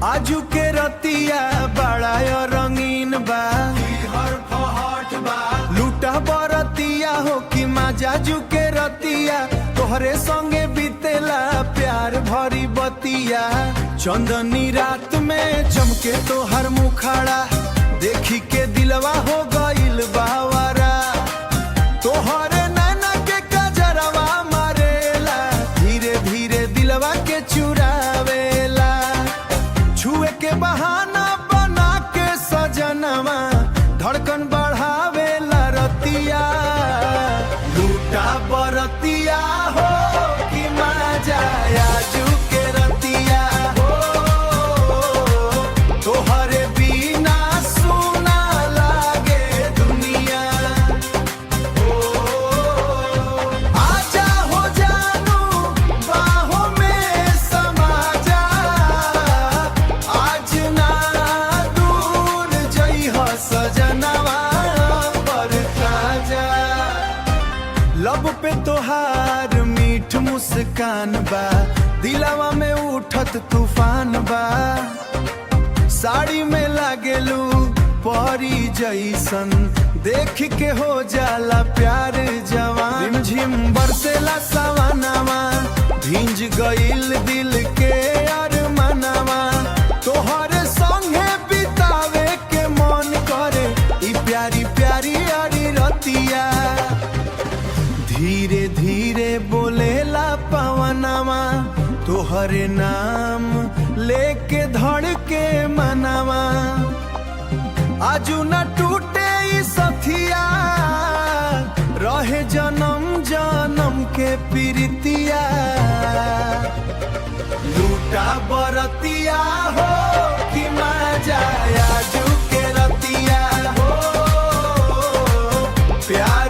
आजू के रतिया बड़ा रंगीन बा, लूटा बरतिया हो कि माजाजू के रतिया, तोहरे संगे बीतेला प्यार भरी बतिया। चंदनी रात में चमके तोहर मुखाड़ा, देखी के दिलवा हो गइल बावरा। तोहरे नैना के कजरवा मारेला, धीरे धीरे दिलवा के चुरावेला। छुए के बहाना बना के सजनवा, धड़कन बढ़ावेला रतिया। लूटा बरतिया हो कि मजा आजू के रतिया हो, तोहरे बिना सुना लागे दुनिया। आजा हो जानू बाहों में समा जा, आज ना दूर जइह सजनवा पर ताजा। लब पे तोहार मीठ मुस्कान बा, दिलवा में उठत तूफान बा। साड़ी में लागेलू परी जैसन, देख के हो जाला प्यार जवान। रिमझिम बरसेला सवानावा, भींज गइल दिल के अरमानवा। तोहरे संगे बितावे के मन करे ई प्यारी प्यारी अरी रतिया। धीरे धीरे बोलेला पवनवा, तोहरे नाम लेके धड़के मनवा। आजू न टूटे ई सथिया, रहे जन्म जन्म के प्रीतिया। लूटा बरतिया हो कि मजा आजू के रतिया हो, प्यार